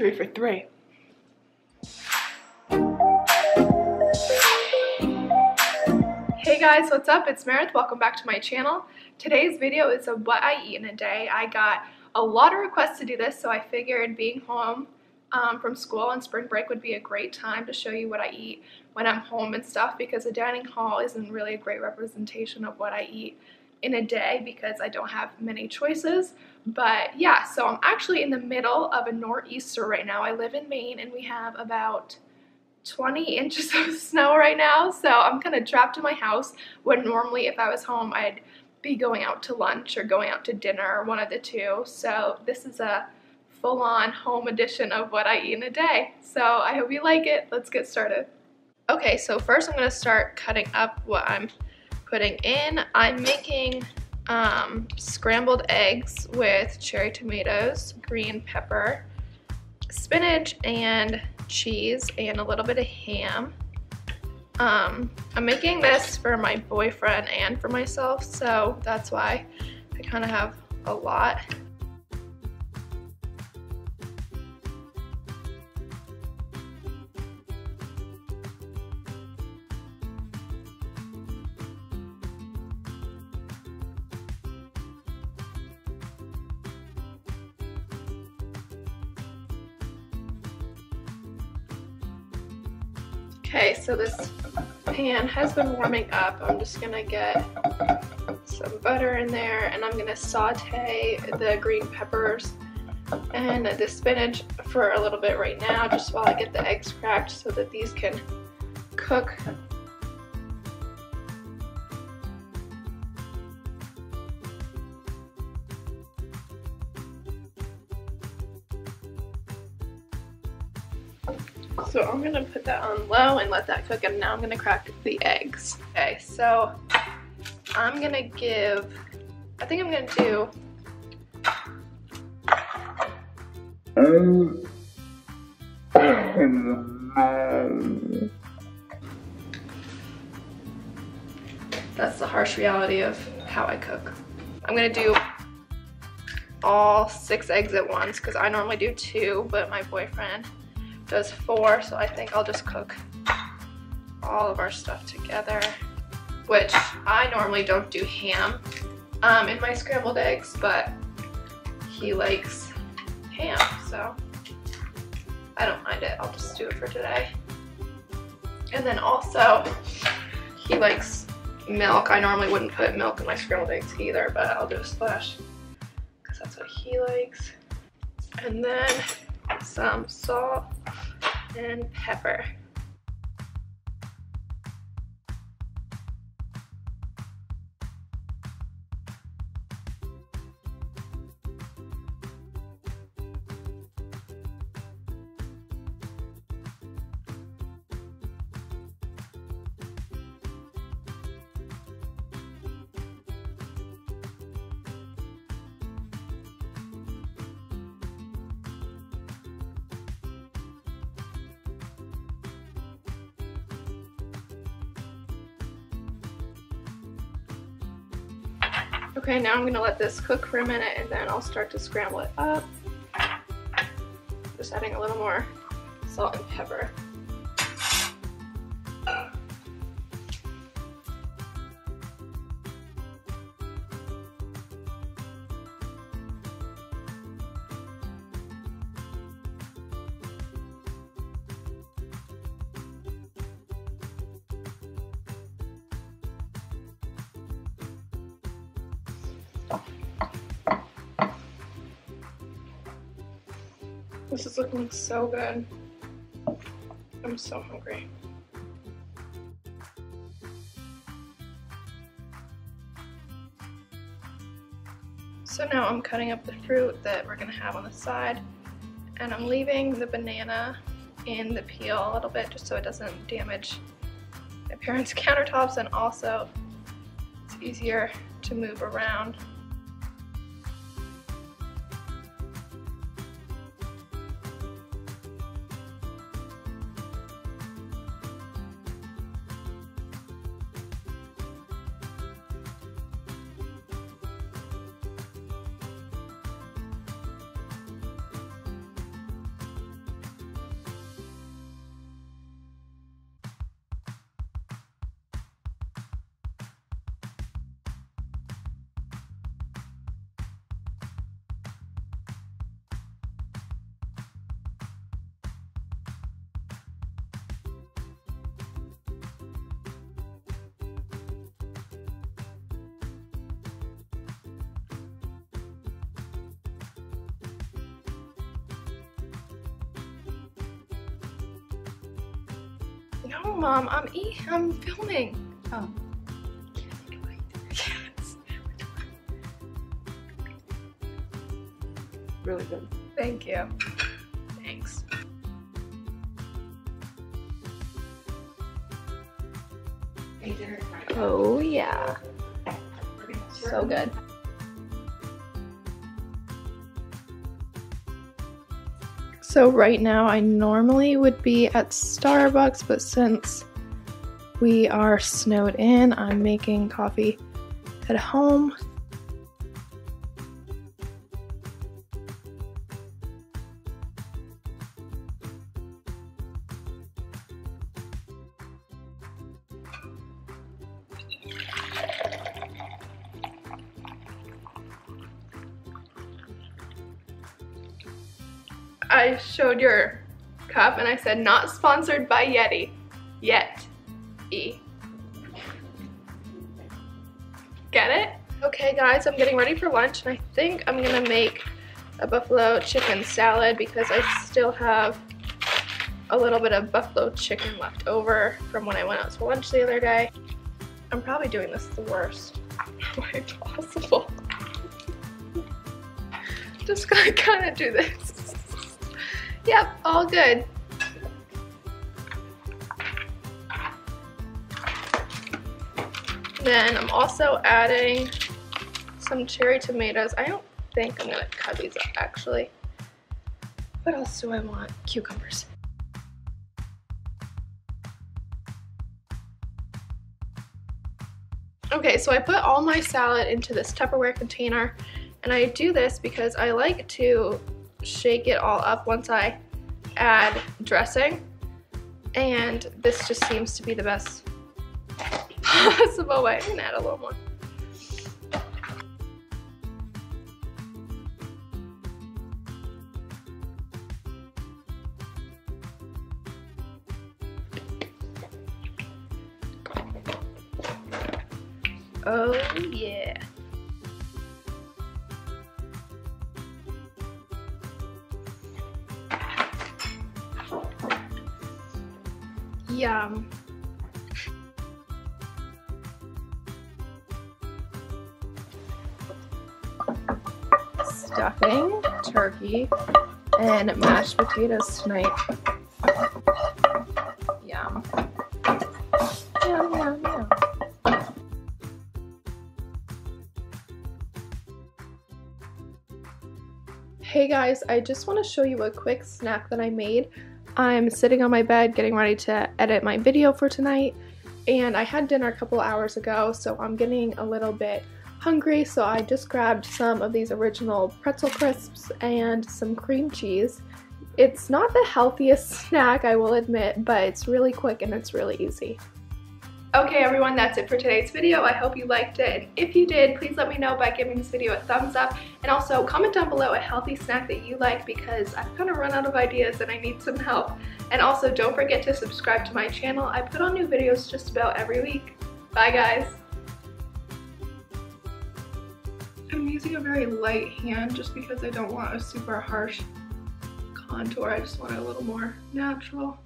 3 for 3. Hey guys, what's up? It's Meredith. Welcome back to my channel. Today's video is of what I eat in a day. I got a lot of requests to do this, so I figured being home from school on spring break would be a great time to show you what I eat when I'm home and stuff, because a dining hall isn't really a great representation of what I eat in a day because I don't have many choices. But yeah, so I'm actually in the middle of a nor'easter right now. I live in Maine and we have about 20 inches of snow right now, so I'm kind of trapped in my house when normally if I was home I'd be going out to lunch or going out to dinner, or one of the two. So this is a full-on home edition of what I eat in a day. So I hope you like it. Let's get started. Okay, so first I'm going to start cutting up what I'm putting in. I'm making scrambled eggs with cherry tomatoes, green pepper, spinach, and cheese, and a little bit of ham. I'm making this for my boyfriend and for myself, so that's why I kind of have a lot. Okay, so this pan has been warming up. I'm just gonna get some butter in there, and I'm gonna saute the green peppers and the spinach for a little bit right now, just while I get the eggs cracked so that these can cook. So I'm gonna put that on low and let that cook, and now I'm gonna crack the eggs. Okay, so I'm gonna give, I think I'm gonna do that's the harsh reality of how I cook. I'm gonna do all 6 eggs at once because I normally do 2, but my boyfriend does 4, so I think I'll just cook all of our stuff together, which I normally don't do ham in my scrambled eggs, but he likes ham, so I don't mind it. I'll just do it for today. And then also, he likes milk. I normally wouldn't put milk in my scrambled eggs either, but I'll do a splash because that's what he likes. And then some salt and pepper. Okay, now I'm gonna let this cook for a minute and then I'll start to scramble it up. Just adding a little more salt and pepper. This is looking so good. I'm so hungry. So now I'm cutting up the fruit that we're gonna have on the side, and I'm leaving the banana in the peel a little bit just so it doesn't damage my parents' countertops, and also it's easier to move around. No, Mom, I'm filming. Oh. Yes. Really good. Thank you. Thanks. Oh yeah. So good. So right now I normally would be at Starbucks, but since we are snowed in, I'm making coffee at home. I showed your cup and I said not sponsored by Yeti. Yet. E. Get it? Okay guys, I'm getting ready for lunch and I think I'm gonna make a buffalo chicken salad because I still have a little bit of buffalo chicken left over from when I went out to lunch the other day. I'm probably doing this the worst way possible. Just gonna kind of do this. Yep, all good. Then I'm also adding some cherry tomatoes. I don't think I'm gonna cut these up actually. What else do I want? Cucumbers. Okay, so I put all my salad into this Tupperware container, and I do this because I like to shake it all up once I add dressing, and this just seems to be the best possible way. I'm gonna add a little more. Oh yeah. Yum. Stuffing, turkey, and mashed potatoes tonight. Yum. Yum, yum, yum. Hey guys, I just want to show you a quick snack that I made. I'm sitting on my bed getting ready to edit my video for tonight, and I had dinner a couple hours ago, so I'm getting a little bit hungry, so I just grabbed some of these original pretzel crisps and some cream cheese. It's not the healthiest snack, I will admit, but it's really quick and it's really easy. Okay everyone, that's it for today's video. I hope you liked it, and if you did, please let me know by giving this video a thumbs up, and also comment down below a healthy snack that you like because I've kind of run out of ideas and I need some help. And also don't forget to subscribe to my channel. I put on new videos just about every week. Bye guys! I'm using a very light hand just because I don't want a super harsh contour. I just want it a little more natural.